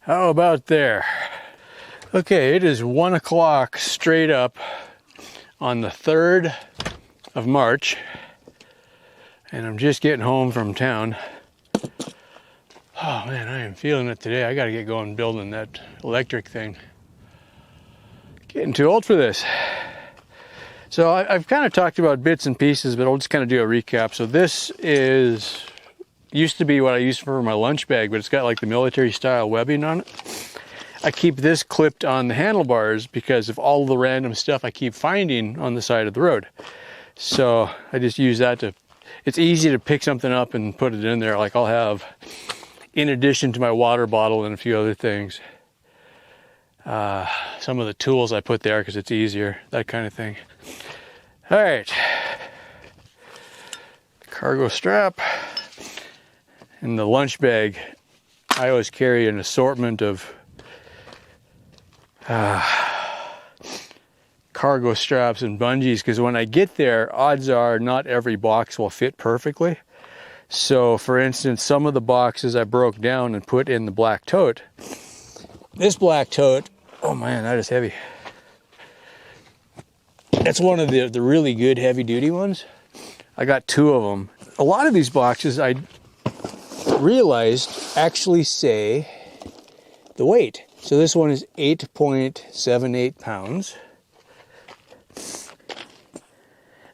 How about there? Okay, it is 1 o'clock straight up on the 3rd of March, and I'm just getting home from town. Oh man, I am feeling it today. I gotta get going building that electric thing. Getting too old for this. So I've kind of talked about bits and pieces, but I'll just kind of do a recap. So this used to be what I used for my lunch bag, but it's got like the military style webbing on it. I keep this clipped on the handlebars because of all the random stuff I keep finding on the side of the road. So I just use that to, it's easy to pick something up and put it in there. Like I'll have, in addition to my water bottle and a few other things, some of the tools I put there because it's easier, that kind of thing. All right, cargo strap and the lunch bag. I always carry an assortment of cargo straps and bungees because when I get there, odds are not every box will fit perfectly. So for instance, some of the boxes I broke down and put in the black tote. This black tote, oh man, that is heavy. That's one of the really good heavy duty ones. I got 2 of them. A lot of these boxes I realized actually say the weight. So this one is 8.78 pounds.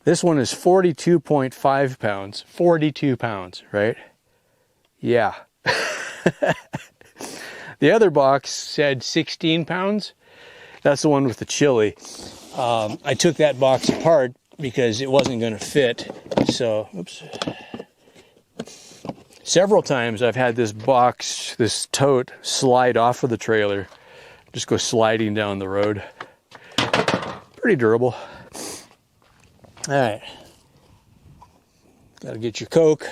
This one is 42.5 pounds. 42 pounds, right? Yeah. The other box said 16 pounds. That's the one with the chili. I took that box apart because it wasn't going to fit. So, oops. Several times I've had this box, this tote, slide off of the trailer. Just go sliding down the road. Pretty durable. All right. Got to get your Coke.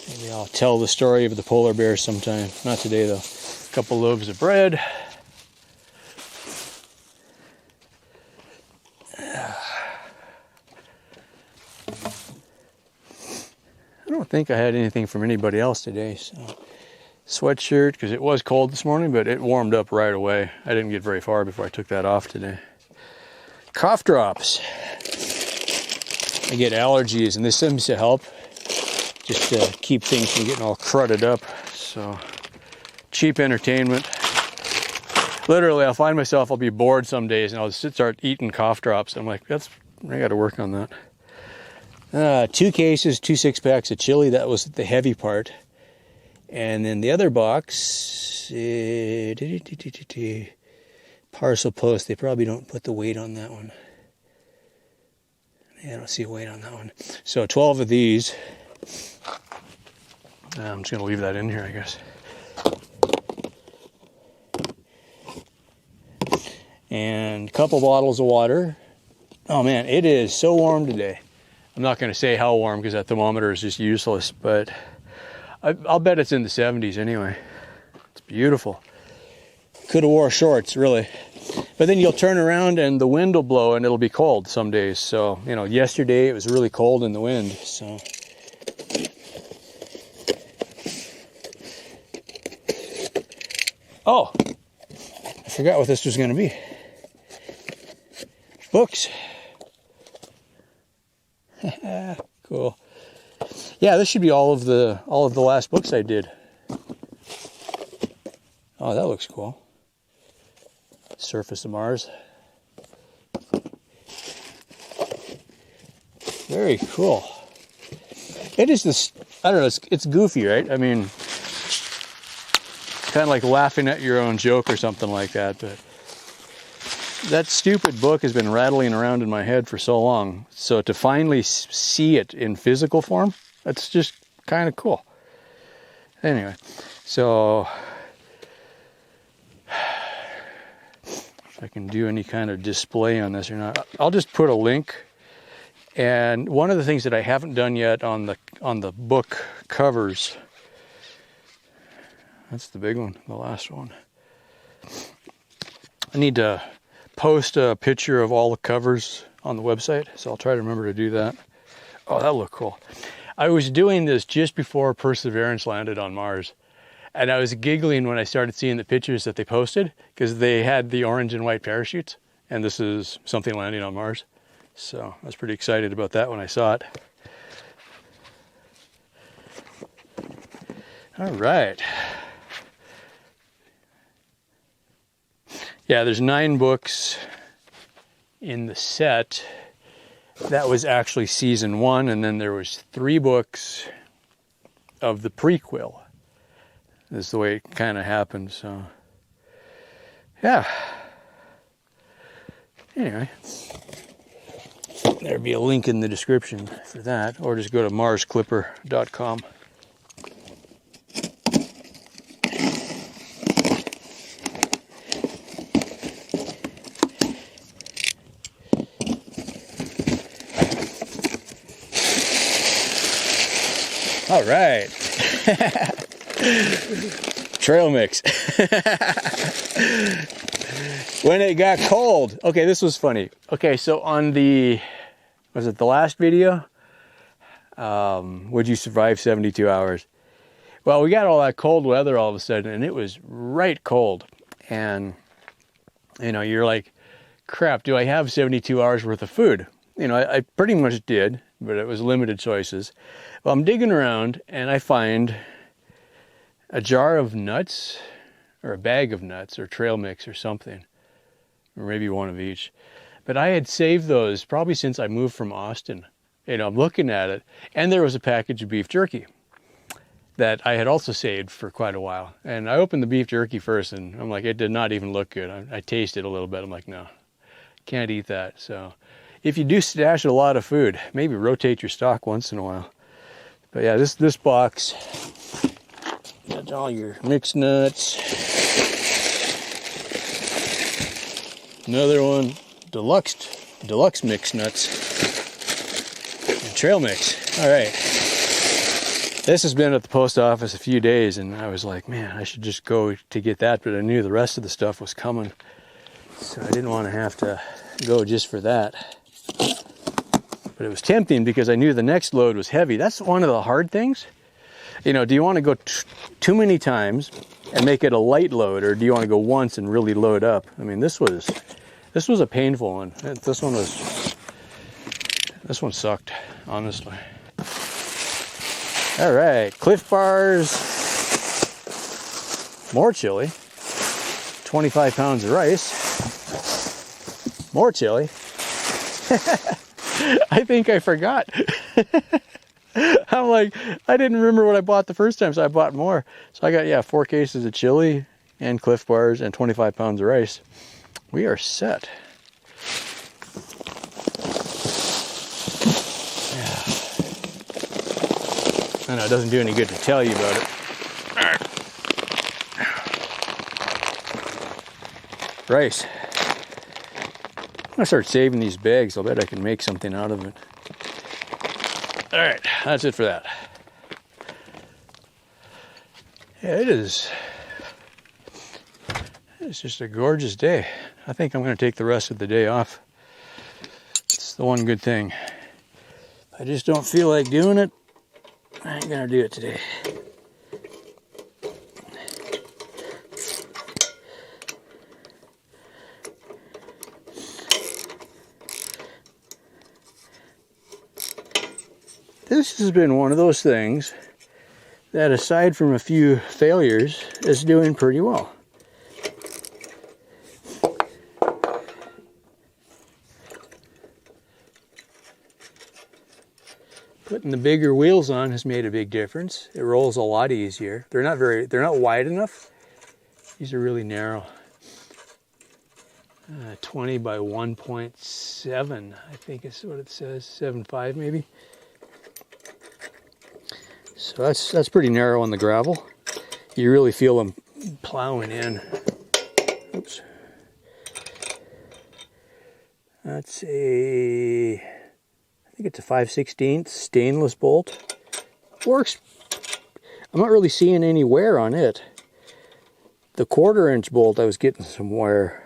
Maybe I'll tell the story of the polar bear sometime. Not today, though. A couple loaves of bread. I don't think I had anything from anybody else today. So, sweatshirt, because it was cold this morning, but it warmed up right away. I didn't get very far before I took that off today. Cough drops. I get allergies, and this seems to help. Just to keep things from getting all crudded up. So, cheap entertainment. Literally, I'll find myself, I'll be bored some days, and I'll just start eating cough drops. I'm like, I got to work on that. 2 cases, 2 6-packs of chili. That was the heavy part. And then the other box, parcel post. They probably don't put the weight on that one. I don't see a weight on that one. So 12 of these. I'm just going to leave that in here, I guess. And a couple bottles of water. Oh man, it is so warm today. I'm not going to say how warm because that thermometer is just useless, but I'll bet it's in the 70s anyway. It's beautiful. Could have wore shorts, really. But then you'll turn around and the wind will blow and it'll be cold some days. So, you know, yesterday it was really cold in the wind, so. Oh, I forgot what this was going to be. Books. Cool. Yeah, this should be all of the last books I did. Oh, that looks cool. Surface of Mars. Very cool. It is this, I don't know, it's goofy, right? I mean, it's kind of like laughing at your own joke or something like that, but that stupid book has been rattling around in my head for so long. So to finally see it in physical form, that's just kind of cool. Anyway, so if I can do any kind of display on this or not, I'll just put a link. And one of the things that I haven't done yet on the book covers, that's the big one, the last one. I need to post a picture of all the covers on the website, so I'll try to remember to do that. Oh, that looked cool. I was doing this just before Perseverance landed on Mars, And I was giggling when I started seeing the pictures that they posted because they had the orange and white parachutes, and this is something landing on Mars. So I was pretty excited about that when I saw it. All right. Yeah, there's 9 books in the set. That was actually season 1, and then there was 3 books of the prequel. This is the way it kind of happened, so yeah. Anyway, there'll be a link in the description for that, or just go to marsclipper.com. All right. Trail mix. When it got cold. Okay, this was funny. Okay, so on the, was it the last video? Would you survive 72 hours? Well, we got all that cold weather all of a sudden, and it was right cold. And, you know, you're like, crap, do I have 72 hours worth of food? You know, I pretty much did, but it was limited choices. Well, I'm digging around, and I find a jar of nuts, or a bag of nuts, or trail mix or something, or maybe one of each. But I had saved those probably since I moved from Austin. You know, I'm looking at it, and there was a package of beef jerky that I had also saved for quite a while. And I opened the beef jerky first, and I'm like, it did not even look good. I tasted a little bit. I'm like, no, can't eat that. So if you do stash a lot of food, maybe rotate your stock once in a while. But yeah, this box, that's all your mixed nuts. Another one, deluxe mixed nuts. And trail mix. All right. This has been at the post office a few days, and I was like, man, I should just go to get that, but I knew the rest of the stuff was coming. So I didn't want to have to go just for that. But it was tempting because I knew the next load was heavy. That's one of the hard things. You know, do you want to go too many times and make it a light load, or do you want to go once and really load up? I mean, this was a painful one. This one sucked, honestly. All right, Cliff Bars, more chili, 25 pounds of rice, more chili. I think I forgot. I'm like, I didn't remember what I bought the first time, so I bought more. So I got, yeah, 4 cases of chili and Cliff Bars and 25 pounds of rice. We are set. Yeah. I know it doesn't do any good to tell you about it. All right. Rice. I'm gonna start saving these bags. I'll bet I can make something out of it. All right, that's it for that. Yeah, it's just a gorgeous day. I think I'm gonna take the rest of the day off. It's the one good thing. I just don't feel like doing it. I ain't gonna do it today. This has been one of those things that, aside from a few failures, is doing pretty well. Putting the bigger wheels on has made a big difference. It rolls a lot easier. They're not wide enough. These are really narrow. 20 by 1.7, I think is what it says. 7.5 maybe. So that's pretty narrow on the gravel. You really feel them plowing in. Oops. That's I think it's a 5/16 stainless bolt. Works. I'm not really seeing any wear on it. The 1/4-inch bolt, I was getting some wear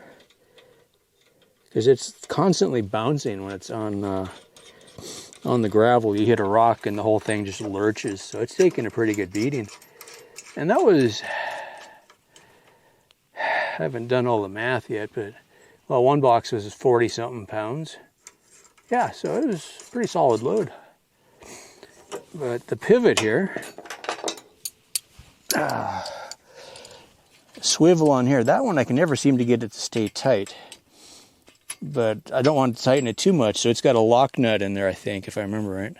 because it's constantly bouncing when it's on the gravel. You hit a rock and the whole thing just lurches, so it's taking a pretty good beating. And that was, I haven't done all the math yet, but, well, one box was 40-something pounds. Yeah, so it was a pretty solid load. But the pivot here, swivel on here, that one I can never seem to get it to stay tight. But I don't want to tighten it too much, so it's got a lock nut in there, I think, if I remember right.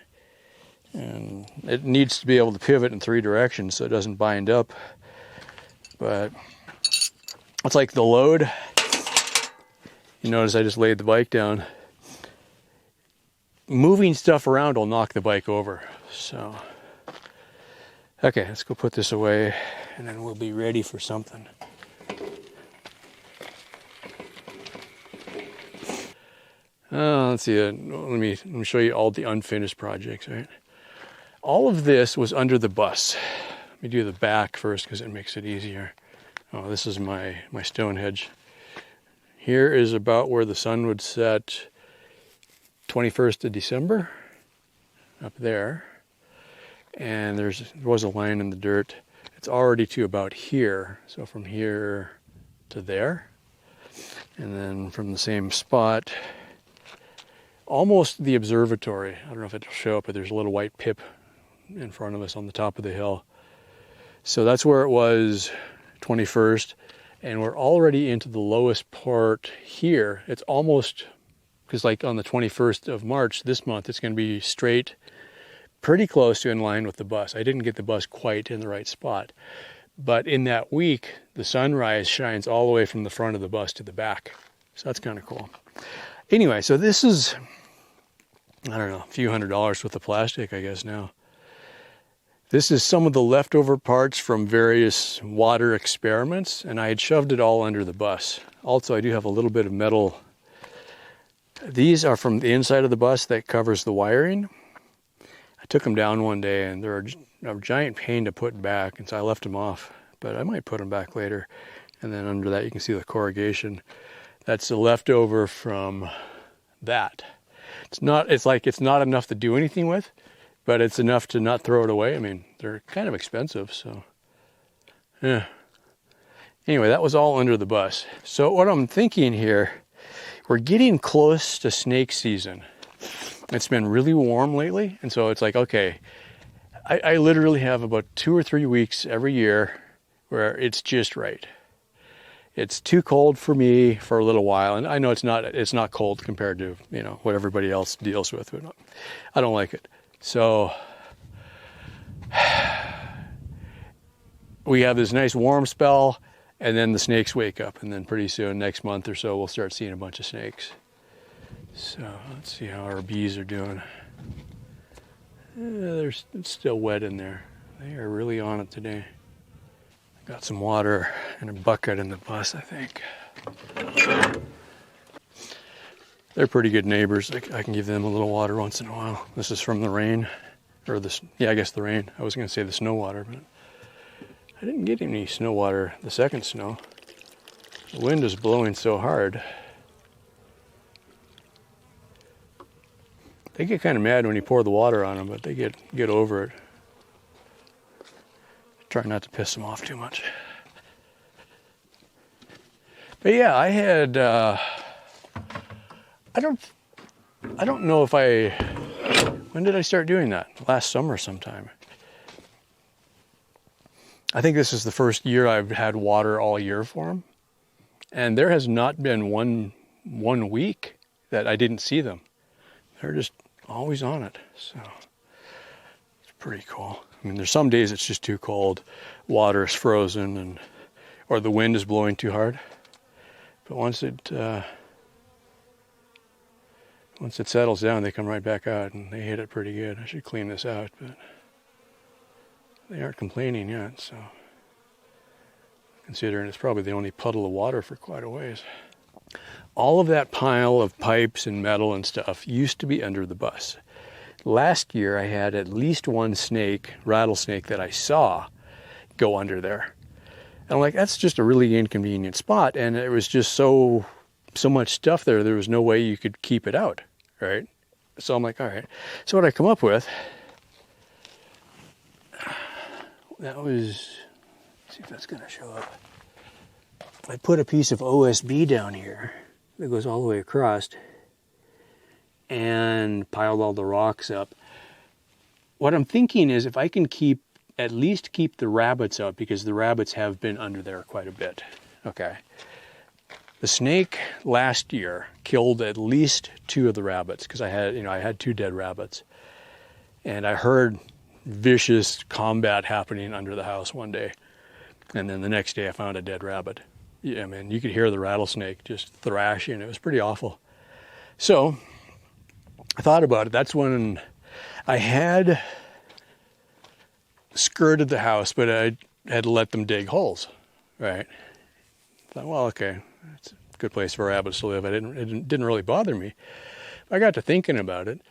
And it needs to be able to pivot in 3 directions so it doesn't bind up. But it's like the load. You notice I just laid the bike down. Moving stuff around will knock the bike over. So, okay, let's go put this away and then we'll be ready for something. Let's see, let me show you all the unfinished projects, right? All of this was under the bus. Let me do the back first because it makes it easier. Oh, this is my stone hedge. Here is about where the sun would set 21st of December, up there. And there was a line in the dirt. It's already to about here. So from here to there. And then from the same spot, almost the observatory. I don't know if it'll show up, but there's a little white pip in front of us on the top of the hill. So that's where it was 21st. And we're already into the lowest part here. It's almost, because like on the 21st of March this month, it's going to be straight, pretty close to in line with the bus. I didn't get the bus quite in the right spot. But in that week, the sunrise shines all the way from the front of the bus to the back. So that's kind of cool. Anyway, so this is, I don't know, a few $100s worth of plastic, I guess now. This is some of the leftover parts from various water experiments, and I had shoved it all under the bus. Also, I do have a little bit of metal. These are from the inside of the bus that covers the wiring. I took them down one day, and they're a giant pain to put back, and so I left them off. But I might put them back later. And then under that, you can see the corrugation. That's the leftover from that. It's not enough to do anything with, but it's enough to not throw it away. I mean, they're kind of expensive, so yeah. Anyway, that was all under the bus. So what I'm thinking here, we're getting close to snake season. It's been really warm lately, and so it's like, okay, I literally have about 2 or 3 weeks every year where it's just right. It's too cold for me for a little while, and I know it's not cold compared to, you know, what everybody else deals with. I don't like it. So we have this nice warm spell, and then the snakes wake up, and then pretty soon, next month or so, we'll start seeing a bunch of snakes. So let's see how our bees are doing. It's still wet in there. They are really on it today. Got some water and a bucket in the bus, I think. They're pretty good neighbors. I can give them a little water once in a while. This is from the rain, or this, yeah, I guess the rain. I was going to say the snow water, but I didn't get any snow water the second snow. The wind is blowing so hard. They get kind of mad when you pour the water on them, but they get over it. Try not to piss them off too much. But yeah, I had, I don't know if when did I start doing that? Last summer sometime. I think this is the first year I've had water all year for them. And there has not been one week that I didn't see them. They're just always on it, so it's pretty cool. I mean, there's some days it's just too cold, water is frozen, or the wind is blowing too hard. But once it settles down, they come right back out, and they hit it pretty good. I should clean this out, but they aren't complaining yet, so considering it's probably the only puddle of water for quite a ways. All of that pile of pipes and metal and stuff used to be under the bus. Last year, I had at least one rattlesnake that I saw go under there. And I'm like, that's just a really inconvenient spot. And it was just so much stuff there, there was no way you could keep it out, right? So I'm like, all right. So what I come up with, that was See if that's going to show up. I put a piece of OSB down here that goes all the way across and piled all the rocks up. What I'm thinking is if I can at least keep the rabbits out, because the rabbits have been under there quite a bit. Okay. The snake last year killed at least 2 of the rabbits because I had 2 dead rabbits. And I heard vicious combat happening under the house one day. And then the next day I found a dead rabbit. Yeah, man, you could hear the rattlesnake just thrashing. It was pretty awful. So I thought about it. That's when I had skirted the house, but I had let them dig holes, right? I thought, well, okay, it's a good place for rabbits to live. It didn't really bother me. I got to thinking about it.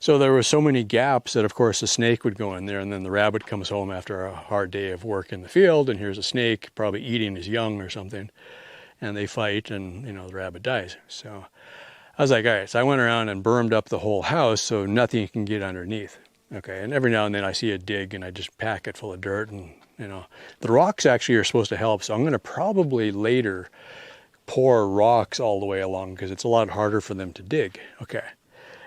So there were so many gaps that, of course, the snake would go in there, and then the rabbit comes home after a hard day of work in the field, and here's a snake probably eating his young or something, and they fight, and, the rabbit dies. So I was like, all right, so I went around and bermed up the whole house so nothing can get underneath. Okay, and every now and then I see a dig, and I just pack it full of dirt, and, the rocks actually are supposed to help, so I'm going to probably later pour rocks all the way along because it's a lot harder for them to dig. Okay.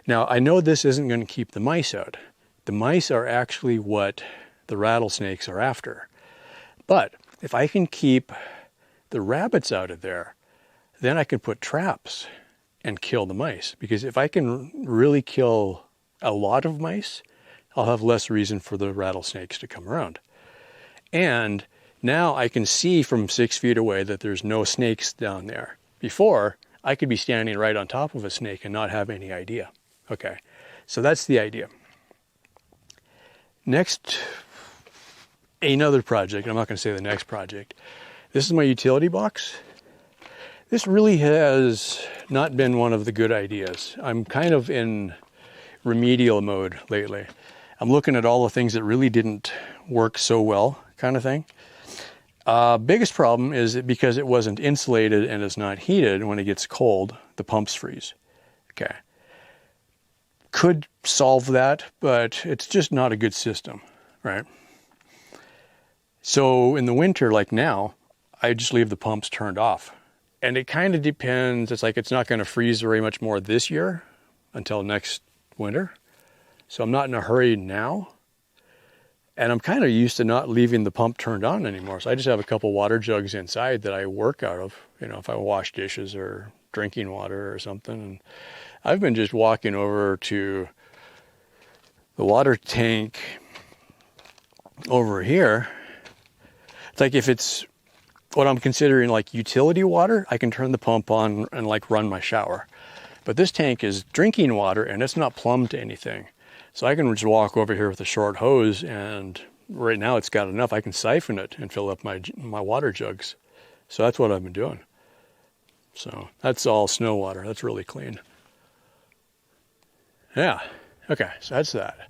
Now, I know this isn't going to keep the mice out. The mice are actually what the rattlesnakes are after. But if I can keep the rabbits out of there, then I can put traps and kill the mice. Because if I can really kill a lot of mice, I'll have less reason for the rattlesnakes to come around. And now I can see from 6 feet away that there's no snakes down there. Before, I could be standing right on top of a snake and not have any idea. Okay, so that's the idea. Next, another project. I'm not going to say the next project. This is my utility box. This really has not been one of the good ideas. I'm kind of in remedial mode lately. I'm looking at all the things that really didn't work so well, kind of thing. Biggest problem is that because it wasn't insulated and it's not heated, when it gets cold, the pumps freeze. Okay. Could solve that, but it's just not a good system, right? So in the winter, like now, I just leave the pumps turned off. And it kind of depends. It's like it's not going to freeze very much more this year until next winter. So I'm not in a hurry now. And I'm kind of used to not leaving the pump turned on anymore. So I just have a couple water jugs inside that I work out of, if I wash dishes or drinking water or something. And I've been just walking over to the water tank over here. It's like if it's what I'm considering like utility water, I can turn the pump on and like run my shower. But this tank is drinking water and it's not plumbed to anything. So I can just walk over here with a short hose, and right now it's got enough. I can siphon it and fill up my water jugs. So that's what I've been doing. So that's all snow water. That's really clean. Yeah. Okay. So that's that.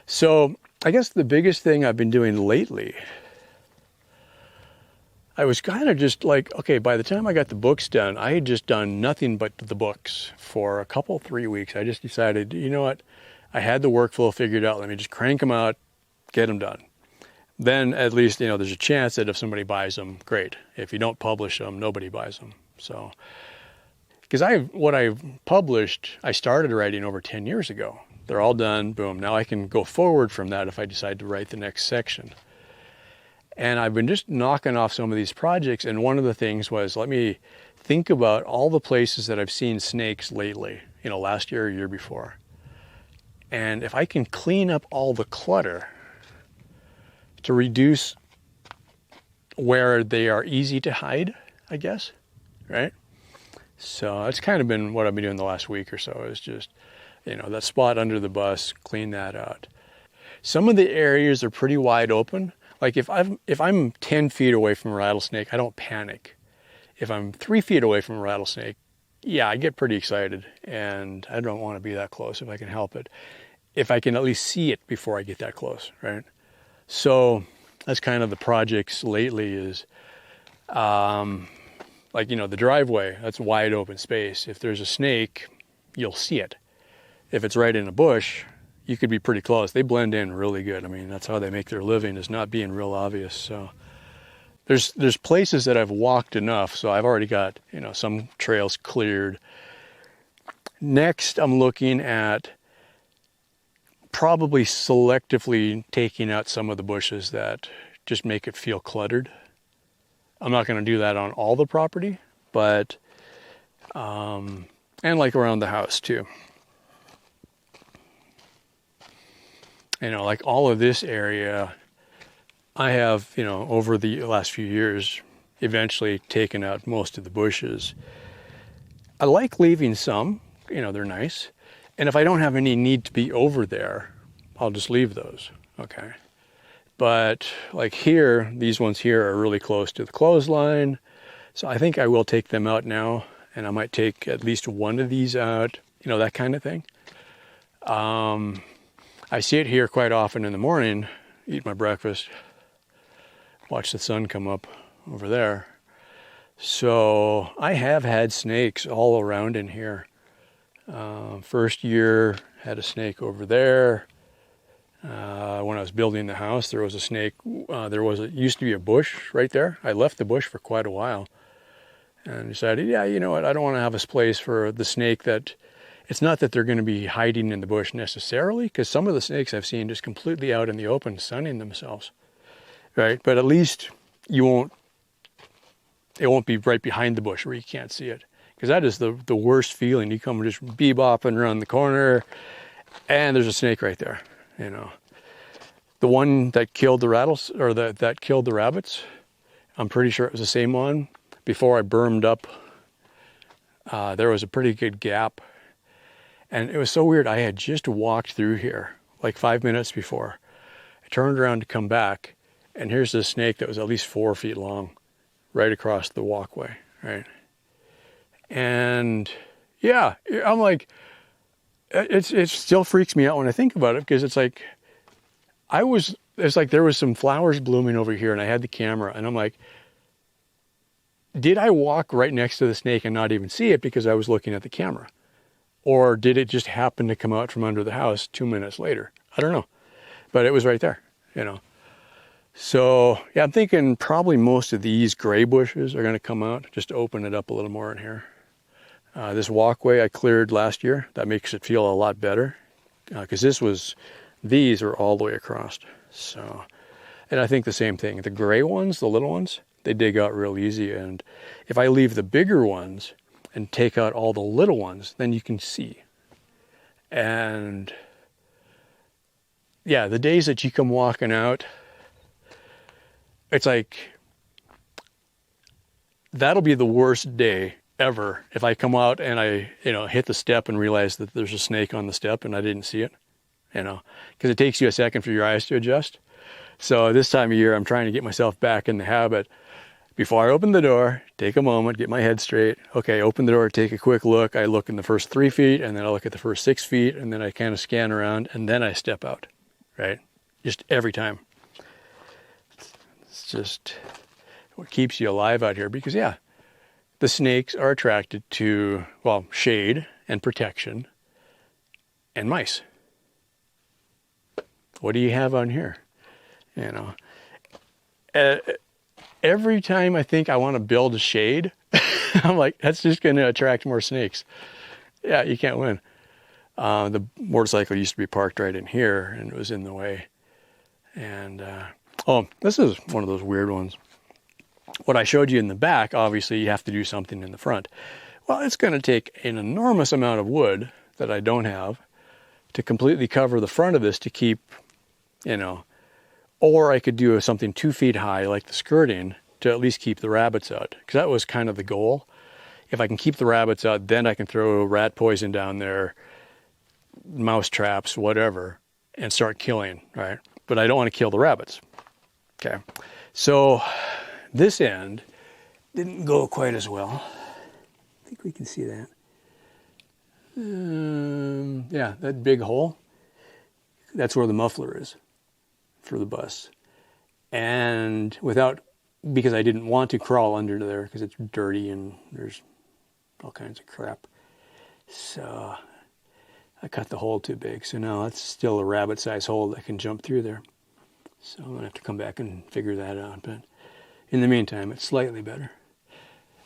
So I guess the biggest thing I've been doing lately, I was kind of just like, okay, by the time I got the books done, I had just done nothing but the books for 3 weeks. I just decided, you know what? I had the workflow figured out. Let me just crank them out, get them done. Then at least, there's a chance that if somebody buys them, great. If you don't publish them, nobody buys them. So, because what I've published, I started writing over 10 years ago. They're all done, boom. Now I can go forward from that if I decide to write the next section. And I've been just knocking off some of these projects. And one of the things was, let me think about all the places that I've seen snakes lately, last year or year before. And if I can clean up all the clutter to reduce where they are easy to hide, I guess, right? So that's kind of been what I've been doing the last week or so, is just, that spot under the bus, clean that out. Some of the areas are pretty wide open. Like if I'm 10 feet away from a rattlesnake, I don't panic. If I'm 3 feet away from a rattlesnake, yeah, I get pretty excited, and I don't want to be that close if I can help it. If I can at least see it before I get that close, right? So that's kind of the projects lately is, the driveway, that's wide open space. If there's a snake, you'll see it. If it's right in a bush, you could be pretty close. They blend in really good. I mean, that's how they make their living, is not being real obvious. So there's places that I've walked enough, so I've already got, some trails cleared. Next, I'm looking at probably selectively taking out some of the bushes that just make it feel cluttered. I'm not going to do that on all the property, but, and like around the house too. Like all of this area, I have, over the last few years, eventually taken out most of the bushes. I like leaving some, they're nice. And if I don't have any need to be over there, I'll just leave those, okay? But like here, these ones here are really close to the clothesline. So I think I will take them out now, and I might take at least one of these out, that kind of thing. I see it here quite often in the morning, eat my breakfast, watch the sun come up over there. So I have had snakes all around in here. First year, had a snake over there. When I was building the house, there was a snake. Used to be a bush right there. I left the bush for quite a while and decided, yeah, you know what? I don't want to have a place for the snake that, it's not that they're going to be hiding in the bush necessarily, because some of the snakes I've seen just completely out in the open sunning themselves, right? But at least it won't be right behind the bush where you can't see it. Because that is the worst feeling. You come just bebopping around the corner and there's a snake right there, The one that killed the rattles, or that killed the rabbits, I'm pretty sure it was the same one. Before I bermed up, there was a pretty good gap. And it was so weird. I had just walked through here like 5 minutes before. I turned around to come back, and here's this snake that was at least 4 feet long right across the walkway, right? And yeah, I'm like, it still freaks me out when I think about it, because it's like, there was some flowers blooming over here, and I had the camera, and I'm like, did I walk right next to the snake and not even see it because I was looking at the camera? Or did it just happen to come out from under the house 2 minutes later? I don't know, but it was right there, So yeah, I'm thinking probably most of these gray bushes are going to come out just to open it up a little more in here. This walkway I cleared last year. That makes it feel a lot better, because these are all the way across. So, and I think the same thing. The gray ones, the little ones, they dig out real easy. And if I leave the bigger ones and take out all the little ones, then you can see. And yeah, the days that you come walking out, it's like, that'll be the worst day ever if I come out and I, hit the step and realize that there's a snake on the step and I didn't see it, because it takes you a second for your eyes to adjust. So this time of year, I'm trying to get myself back in the habit. Before I open the door, take a moment, get my head straight. Okay, open the door, take a quick look. I look in the first 3 feet, and then I look at the first 6 feet, and then I kind of scan around, and then I step out, right? Just every time. It's just what keeps you alive out here, because yeah, the snakes are attracted to, well, shade and protection and mice. What do you have on here? Every time I think I want to build a shade, I'm like, that's just going to attract more snakes. Yeah, you can't win. The motorcycle used to be parked right in here, and it was in the way. And, this is one of those weird ones. What I showed you in the back, obviously you have to do something in the front. Well, it's going to take an enormous amount of wood that I don't have to completely cover the front of this to keep, or I could do something 2 feet high, like the skirting, to at least keep the rabbits out. Because that was kind of the goal. If I can keep the rabbits out, then I can throw rat poison down there, mouse traps, whatever, and start killing, right? But I don't want to kill the rabbits. Okay. So this end didn't go quite as well. I think we can see that. Yeah, that big hole, that's where the muffler is for the bus. And because I didn't want to crawl under there because it's dirty and there's all kinds of crap. So I cut the hole too big. So now it's still a rabbit-sized hole that can jump through there. So I'm going to have to come back and figure that out. But In the meantime, it's slightly better.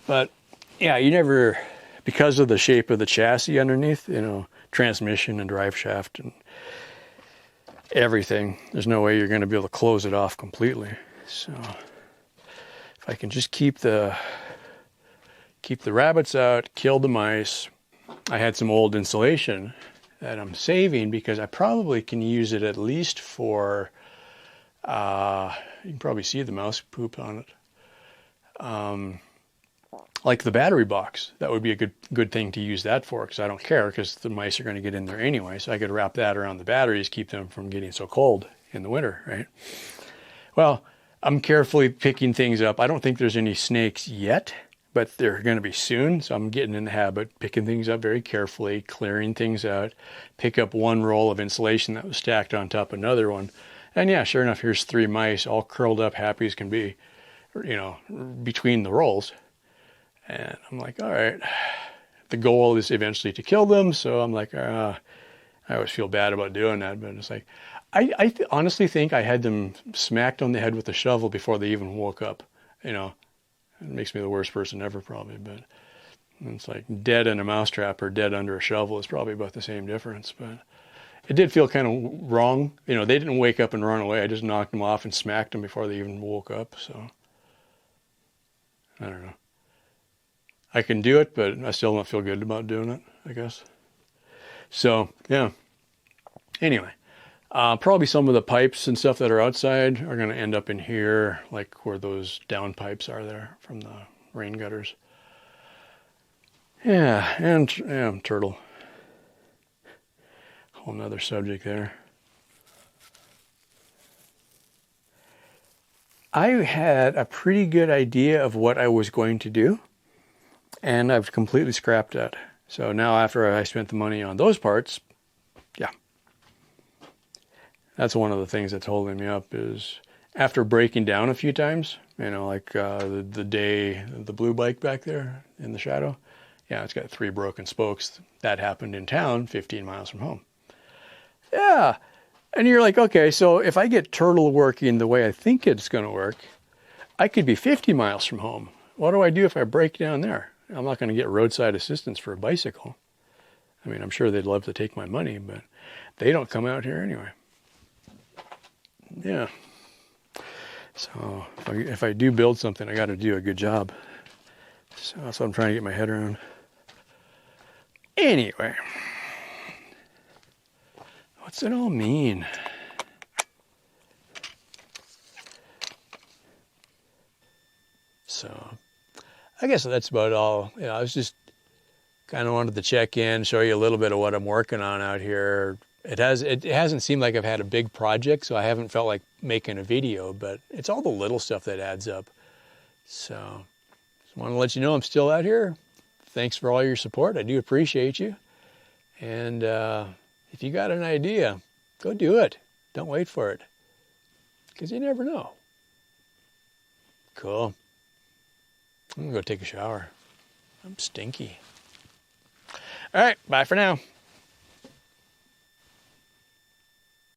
But yeah, you never, because of the shape of the chassis underneath, you know, transmission and drive shaft and everything, there's no way you're going to be able to close it off completely. So if I can just keep the rabbits out, kill the mice. I had some old insulation that I'm saving because I probably can use it at least for, you can probably see the mouse poop on it. Like the battery box, that would be a good thing to use that for, because I don't care, because the mice are going to get in there anyway. So I could wrap that around the batteries, keep them from getting so cold in the winter, right? Well, I'm carefully picking things up. I don't think there's any snakes yet, but they're going to be soon. So I'm getting in the habit, picking things up very carefully, clearing things out, pick up one roll of insulation that was stacked on top of another one. And yeah, sure enough, here's 3 mice all curled up, happy as can be, you know, between the rolls. And I'm like, all right, the goal is eventually to kill them. So I'm like, I always feel bad about doing that. But it's like, I honestly think I had them smacked on the head with a shovel before they even woke up. You know, it makes me the worst person ever probably. But it's like dead in a mousetrap or dead under a shovel is probably about the same difference. But it did feel kind of wrong. You know, they didn't wake up and run away. I just knocked them off and smacked them before they even woke up. So I don't know. I can do it, but I still don't feel good about doing it, I guess. So, yeah. Anyway, probably some of the pipes and stuff that are outside are going to end up in here, like where those down pipes are there from the rain gutters. Yeah, and turtle. Whole nother subject there. I had a pretty good idea of what I was going to do. And I've completely scrapped that. So now after I spent the money on those parts, yeah. That's one of the things that's holding me up is after breaking down a few times, you know, like the blue bike back there in the shadow. Yeah, it's got 3 broken spokes. That happened in town 15 miles from home. Yeah. And you're like, okay, so if I get turtle working the way I think it's going to work, I could be 50 miles from home. What do I do if I break down there? I'm not going to get roadside assistance for a bicycle. I mean, I'm sure they'd love to take my money, but they don't come out here anyway. Yeah. So if I do build something, I got to do a good job. So that's what I'm trying to get my head around. Anyway. What's it all mean? So I guess that's about all. You know, I was just kind of wanted to check in, show you a little bit of what I'm working on out here. It hasn't seemed like I've had a big project, so I haven't felt like making a video, but it's all the little stuff that adds up. So just want to let you know I'm still out here. Thanks for all your support. I do appreciate you. And if you got an idea, go do it. Don't wait for it, because you never know. Cool. I'm going to go take a shower. I'm stinky. All right, bye for now.